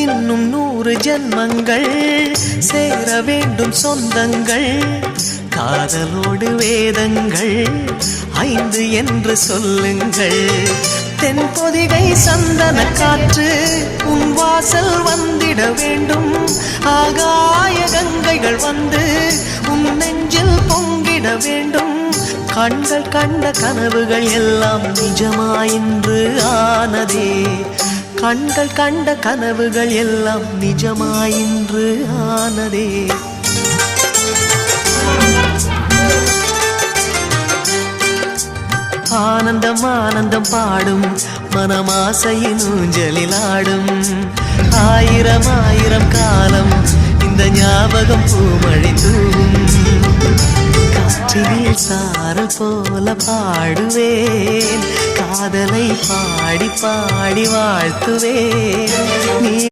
இன்னும் 100 ஜன்மங்கள் சேர வேண்டும் சொந்தங்கள். காதலோடு வேதங்கள் 5 என்று சொல்லுங்கள். தென்பொதிகை சந்தன காற்று உன் வாசல் வந்திட வேண்டும். ஆகாய கங்கைகள் வந்து உன் நெஞ்சில் பொங்கிட வேண்டும். கண்கள் கண்ட கனவுகள் எல்லாம் நிஜமாயின்று ஆனதே. கண்கள் கண்ட கனவுகள் எல்லாம் நிஜமாயின்று ஆனதே. ஆனந்தம் ஆனந்தம் பாடும் மனமாசையின் ஊஞ்சலில் ஆடும். 1000 1000 காலம் இந்த ஞாபகம் பூமழை தூவும். காற்றினில் சாரல் போல பாடுவேன். காதலை பாடி பாடி வாழ்த்துவேன். நீ